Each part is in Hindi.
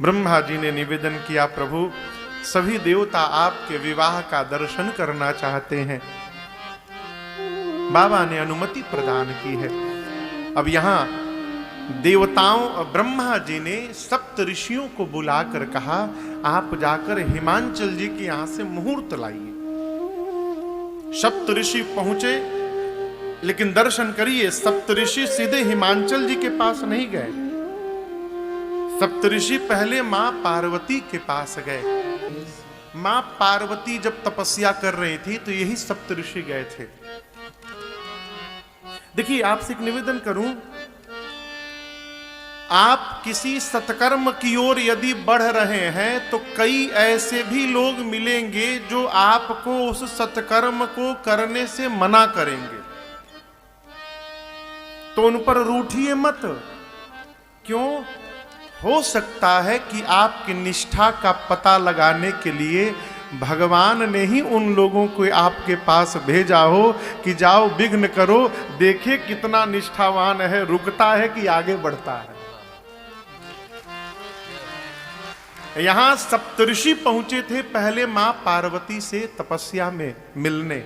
ब्रह्मा जी ने निवेदन किया, प्रभु सभी देवता आपके विवाह का दर्शन करना चाहते हैं। बाबा ने अनुमति प्रदान की है। अब यहां देवताओं और ब्रह्मा जी ने सप्त ऋषियों को बुलाकर कहा, आप जाकर हिमांचल जी के यहां से मुहूर्त लाइए। सप्त ऋषि पहुंचे, लेकिन दर्शन करिए, सप्त ऋषि सीधे हिमांचल जी के पास नहीं गए। सप्त ऋषि पहले मां पार्वती के पास गए। मां पार्वती जब तपस्या कर रही थी तो यही सप्त ऋषि गए थे। देखिए, आपसे एक निवेदन करूं, आप किसी सत्कर्म की ओर यदि बढ़ रहे हैं तो कई ऐसे भी लोग मिलेंगे जो आपको उस सत्कर्म को करने से मना करेंगे, तो उन पर रूठिए मत। क्यों? हो सकता है कि आपकी निष्ठा का पता लगाने के लिए भगवान ने ही उन लोगों को आपके पास भेजा हो कि जाओ विघ्न करो, देखे कितना निष्ठावान है, रुकता है कि आगे बढ़ता है। यहां सप्तऋषि पहुंचे थे पहले मां पार्वती से तपस्या में मिलने।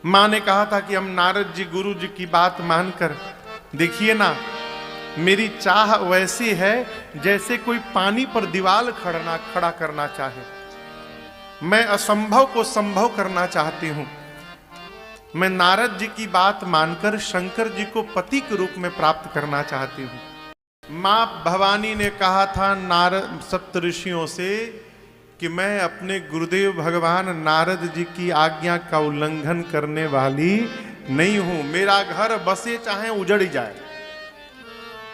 मां ने कहा था कि हम नारद जी गुरु जी की बात मानकर, देखिए ना, मेरी चाह वैसी है जैसे कोई पानी पर दीवार खड़ा करना चाहे। मैं असंभव को संभव करना चाहती हूं। मैं नारद जी की बात मानकर शंकर जी को पति के रूप में प्राप्त करना चाहती हूं। मां भवानी ने कहा था नारद सप्तऋषियों से कि मैं अपने गुरुदेव भगवान नारद जी की आज्ञा का उल्लंघन करने वाली नहीं हूं। मेरा घर बसे चाहे उजड़ जाए।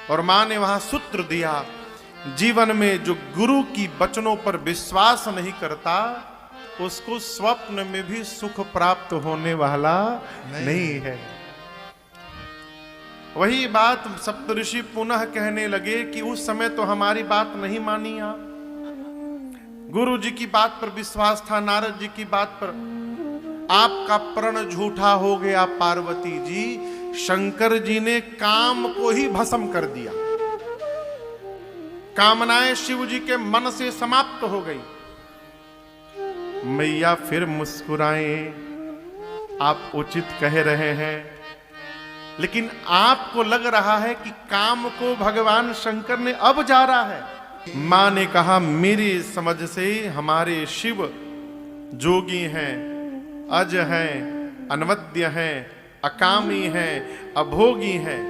और मां ने वहां सूत्र दिया, जीवन में जो गुरु की वचनों पर विश्वास नहीं करता उसको स्वप्न में भी सुख प्राप्त होने वाला नहीं है। वही बात सप्तऋषि पुनः कहने लगे कि उस समय तो हमारी बात नहीं मानी आप। गुरु जी की बात पर विश्वास था, नारद जी की बात पर। आपका प्रण झूठा हो गया पार्वती जी। शंकर जी ने काम को ही भस्म कर दिया। कामनाएं शिव जी के मन से समाप्त हो गई। मैया फिर मुस्कुराएं, आप उचित कह रहे हैं, लेकिन आपको लग रहा है कि काम को भगवान शंकर ने अब जा रहा है। मां ने कहा, मेरी समझ से हमारे शिव जोगी हैं, अज हैं, अनवद्य हैं, अकामी हैं, अभोगी हैं।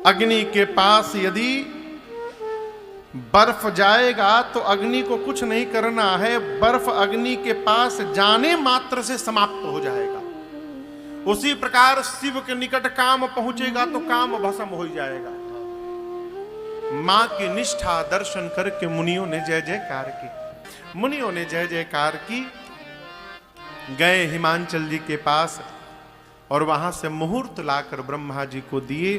अग्नि के पास यदि बर्फ जाएगा तो अग्नि को कुछ नहीं करना है, बर्फ अग्नि के पास जाने मात्र से समाप्त हो जाएगा। उसी प्रकार शिव के निकट काम पहुंचेगा तो काम भस्म हो जाएगा। मां की निष्ठा दर्शन करके मुनियों ने जय जयकार की। मुनियों ने जय जयकार की। गए हिमांचल जी के पास और वहां से मुहूर्त लाकर ब्रह्मा जी को दिए।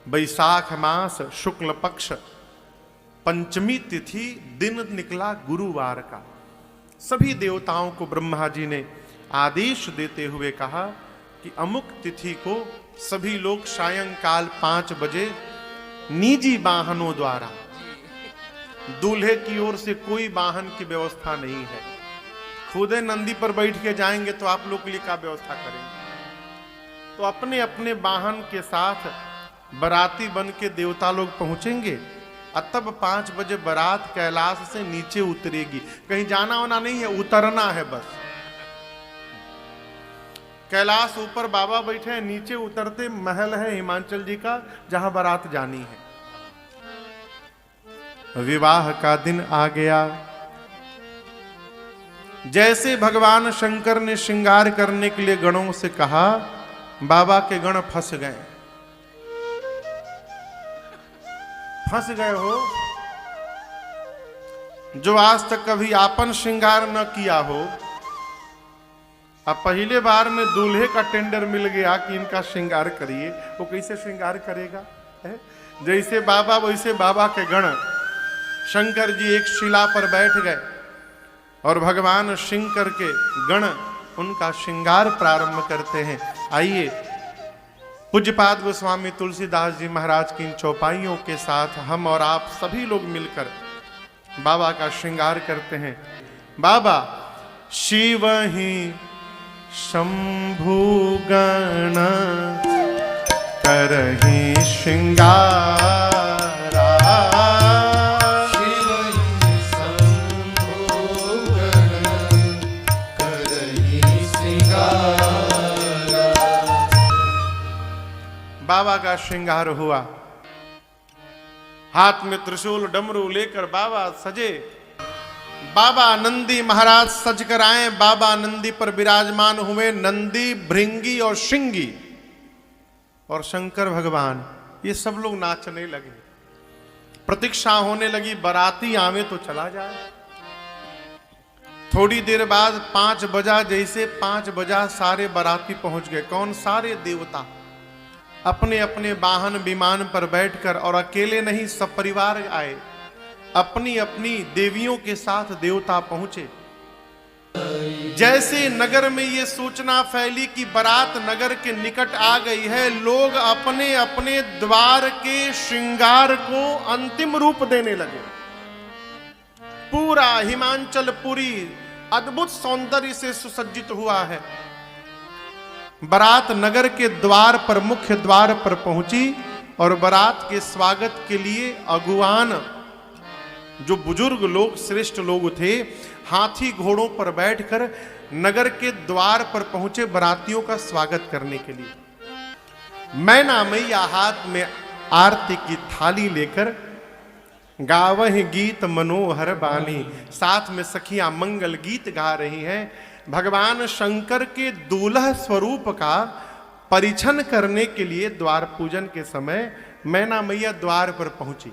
वैशाख मास शुक्ल पक्ष पंचमी तिथि दिन निकला गुरुवार का। सभी देवताओं को ब्रह्मा जी ने आदेश देते हुए कहा कि अमुक तिथि को सभी लोग सायंकाल 5 बजे निजी वाहनों द्वारा, दूल्हे की ओर से कोई वाहन की व्यवस्था नहीं है, खुदे नंदी पर बैठ के जाएंगे तो आप लोग के लिए क्या व्यवस्था करेंगे। तो अपने अपने वाहन के साथ बराती बन के देवता लोग पहुंचेंगे और तब 5 बजे बारात कैलाश से नीचे उतरेगी। कहीं जाना होना नहीं है, उतरना है बस। कैलाश ऊपर बाबा बैठे हैं, नीचे उतरते महल है हिमांचल जी का जहां बारात जानी है। विवाह का दिन आ गया। जैसे भगवान शंकर ने श्रृंगार करने के लिए गणों से कहा, बाबा के गण फंस गए। फंस गए हो जो आज तक कभी आपन श्रृंगार न किया हो। अब पहले बार में दूल्हे का टेंडर मिल गया कि इनका श्रृंगार करिए, वो कैसे श्रृंगार करेगा? जैसे बाबा वैसे बाबा के गण। शंकर जी एक शिला पर बैठ गए और भगवान शंकर के गण उनका श्रृंगार प्रारंभ करते हैं। आइए पूज्यपाद गोस्वामी तुलसीदास जी महाराज की इन चौपाइयों के साथ हम और आप सभी लोग मिलकर बाबा का श्रृंगार करते हैं। बाबा शिव ही शंभु गण करहि श्रृंगारा, शिव ही शंभु गण करहि श्रृंगारा। बाबा का श्रृंगार हुआ, हाथ में त्रिशूल डमरू लेकर बाबा सजे। बाबा नंदी महाराज सज कर आए, बाबा नंदी पर विराजमान हुए, नंदी, भृंगी और श्रृंगी और शंकर भगवान ये सब लोग नाचने लगे। प्रतीक्षा होने लगी, बाराती आवे तो चला जाए। थोड़ी देर बाद 5 बजा, जैसे 5 बजा सारे बाराती पहुंच गए। कौन? सारे देवता अपने अपने वाहन विमान पर बैठकर, और अकेले नहीं सब परिवार आए, अपनी अपनी देवियों के साथ देवता पहुंचे। जैसे नगर में ये सूचना फैली कि बारात नगर के निकट आ गई है, लोग अपने अपने द्वार के श्रृंगार को अंतिम रूप देने लगे। पूरा हिमाचलपुरी अद्भुत सौंदर्य से सुसज्जित हुआ है। बारात नगर के द्वार पर, मुख्य द्वार पर पहुंची और बारात के स्वागत के लिए अगुवान, जो बुजुर्ग लोग, श्रेष्ठ लोग थे, हाथी घोड़ों पर बैठकर नगर के द्वार पर पहुंचे बारातियों का स्वागत करने के लिए। मैना मैया हाथ में आरती की थाली लेकर गावह गीत मनोहर बानी, साथ में सखियां मंगल गीत गा रही हैं। भगवान शंकर के दूल्हा स्वरूप का परिछन करने के लिए द्वार पूजन के समय मैना मैया द्वार पर पहुंची।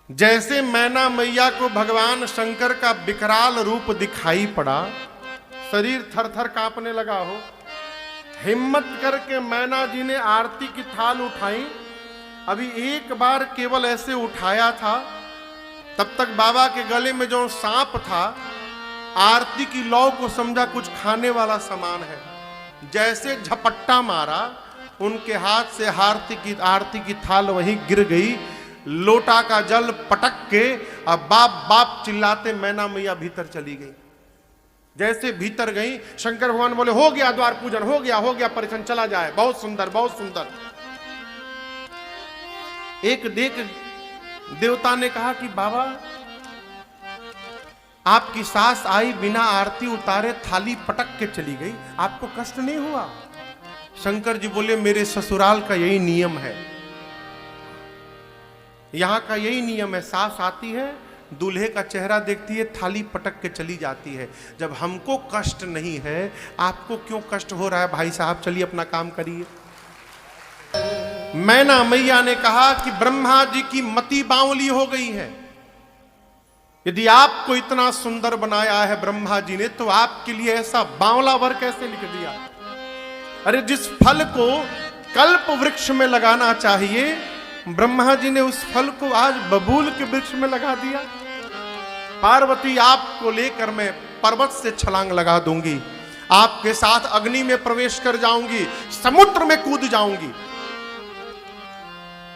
जैसे मैना मैया को भगवान शंकर का विकराल रूप दिखाई पड़ा, शरीर थर थर कांपने लगा हो। हिम्मत करके मैना जी ने आरती की थाल उठाई। अभी एक बार केवल ऐसे उठाया था, तब तक बाबा के गले में जो सांप था, आरती की लौ को समझा कुछ खाने वाला सामान है। जैसे झपट्टा मारा, उनके हाथ से आरती की थाल वहीं गिर गई। लोटा का जल पटक के अब बाप बाप चिल्लाते मैना मैया भीतर चली गई। जैसे भीतर गई, शंकर भगवान बोले हो गया द्वार पूजन, हो गया परिछन, चला जाए। बहुत सुंदर, बहुत सुंदर। एक देख देवता ने कहा कि बाबा आपकी सास आई, बिना आरती उतारे थाली पटक के चली गई, आपको कष्ट नहीं हुआ? शंकर जी बोले मेरे ससुराल का यही नियम है, यहां का यही नियम है। सास आती है, दूल्हे का चेहरा देखती है, थाली पटक के चली जाती है। जब हमको कष्ट नहीं है, आपको क्यों कष्ट हो रहा है? भाई साहब चलिए अपना काम करिए। मैना मैया ने कहा कि ब्रह्मा जी की मति बावली हो गई है। यदि आपको इतना सुंदर बनाया है ब्रह्मा जी ने, तो आपके लिए ऐसा बावला वर कैसे लिख दिया? अरे जिस फल को कल्प वृक्ष में लगाना चाहिए, ब्रह्मा जी ने उस फल को आज बबूल के वृक्ष में लगा दिया। पार्वती आपको लेकर मैं पर्वत से छलांग लगा दूंगी, आपके साथ अग्नि में प्रवेश कर जाऊंगी, समुद्र में कूद जाऊंगी,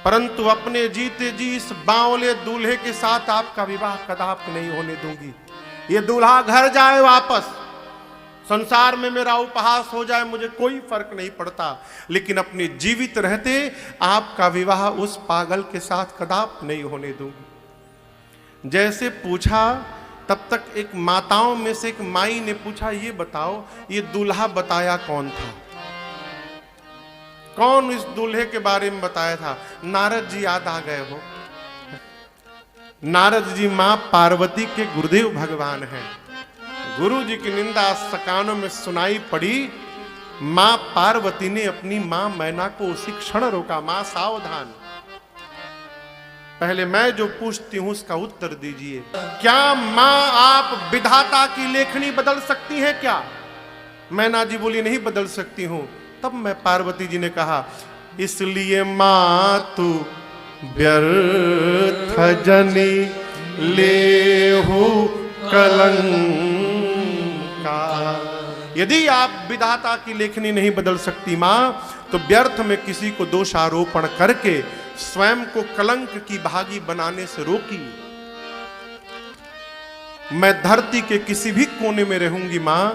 परंतु अपने जीते जी इस बावले दूल्हे के साथ आपका विवाह कदापि नहीं होने दूंगी। ये दूल्हा घर जाए वापस, संसार में मेरा उपहास हो जाए, मुझे कोई फर्क नहीं पड़ता, लेकिन अपने जीवित रहते आपका विवाह उस पागल के साथ कदापि नहीं होने दूंगी। जैसे पूछा, तब तक एक माताओं में से एक माई ने पूछा, ये बताओ ये दूल्हा बताया कौन था? कौन इस दूल्हे के बारे में बताया था? नारद जी याद आ गए हो। नारद जी मां पार्वती के गुरुदेव भगवान हैं। गुरु जी की निंदा सकानों में सुनाई पड़ी। मां पार्वती ने अपनी मां मैना को उसी क्षण रोका, मां सावधान, पहले मैं जो पूछती हूं उसका उत्तर दीजिए। क्या मां आप विधाता की लेखनी बदल सकती हैं क्या? मैना जी बोली नहीं बदल सकती हूं। तब मैं पार्वती जी ने कहा, इसलिए मां तू व्यर्थ जनी लेहु कलंका, यदि आप विधाता की लेखनी नहीं बदल सकती मां, तो व्यर्थ में किसी को दोषारोपण करके स्वयं को कलंक की भागी बनाने से रोकी। मैं धरती के किसी भी कोने में रहूंगी मां,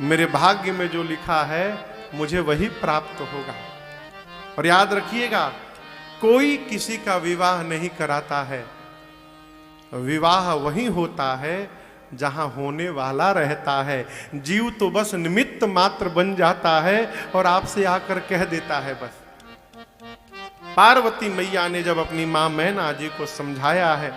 मेरे भाग्य में जो लिखा है मुझे वही प्राप्त होगा। और याद रखिएगा, कोई किसी का विवाह नहीं कराता है, विवाह वही होता है जहां होने वाला रहता है। जीव तो बस निमित्त मात्र बन जाता है और आपसे आकर कह देता है बस। पार्वती मैया ने जब अपनी मां मैना जी को समझाया है,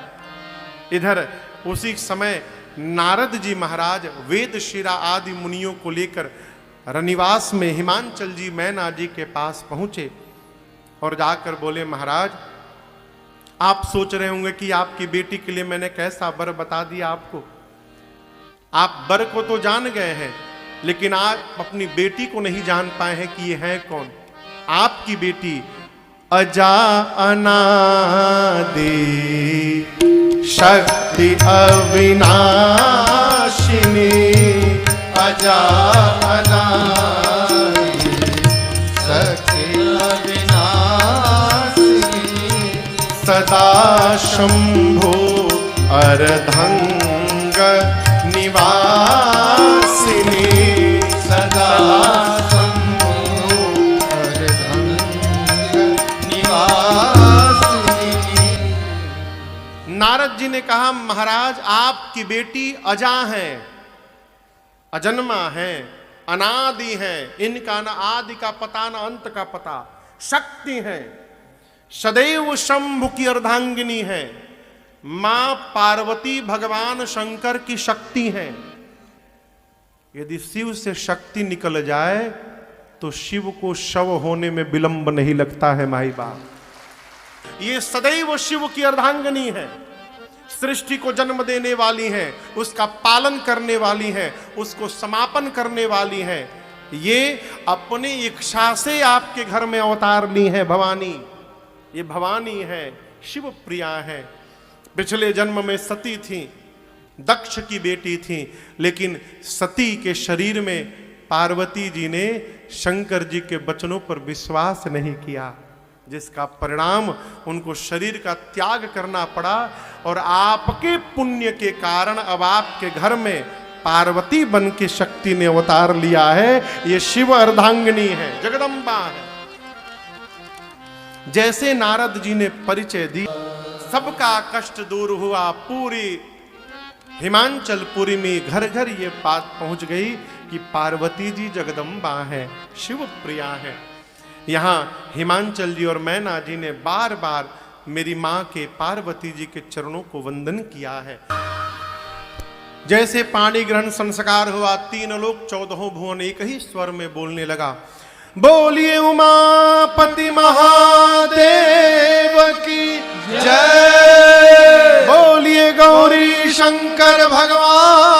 इधर उसी समय नारद जी महाराज वेद शिरा आदि मुनियों को लेकर रनिवास में हिमांचल जी मैना जी के पास पहुंचे और जाकर बोले, महाराज आप सोच रहे होंगे कि आपकी बेटी के लिए मैंने कैसा वर बता दिया आपको। आप वर को तो जान गए हैं, लेकिन आप अपनी बेटी को नहीं जान पाए हैं कि ये है कौन। आपकी बेटी अजा अनादि शक्ति अविनाशिनी, अजा अनादि शक्ति अविनाशिनी, सदा शंभो अर्धंग निवासिनी, सदा शंभो अर्धंग निवासिनी। नारद जी ने कहा, महाराज आपकी बेटी अजा है, अजन्मा है, अनादि है, इनका न आदि का पता न अंत का पता, शक्ति है, सदैव शंभु की अर्धांगिनी है, मां पार्वती भगवान शंकर की शक्ति है। यदि शिव से शक्ति निकल जाए तो शिव को शव होने में विलंब नहीं लगता है माई बाप। ये सदैव शिव की अर्धांगिनी है, सृष्टि को जन्म देने वाली है, उसका पालन करने वाली है, उसको समापन करने वाली है। ये अपनी इच्छा से आपके घर में अवतार ली है भवानी। ये भवानी है, शिव प्रिया है। पिछले जन्म में सती थी, दक्ष की बेटी थी, लेकिन सती के शरीर में पार्वती जी ने शंकर जी के वचनों पर विश्वास नहीं किया, जिसका परिणाम उनको शरीर का त्याग करना पड़ा। और आपके पुण्य के कारण अब आपके घर में पार्वती बन के शक्ति ने अवतार लिया है। ये शिव अर्धांगिनी है, जगदम्बा है। जैसे नारद जी ने परिचय दी, सबका कष्ट दूर हुआ। पूरी हिमांचलपुरी में घर घर ये बात पहुंच गई कि पार्वती जी जगदम्बा है, शिव प्रिया है। यहाँ हिमांचल जी और मैना जी ने बार बार मेरी माँ के पार्वती जी के चरणों को वंदन किया है। जैसे पाणी ग्रहण संस्कार हुआ, 3 लोक 14 भुवन एक ही स्वर में बोलने लगा, बोलिए उमापति महादेव की जय, बोलिए गौरी शंकर भगवान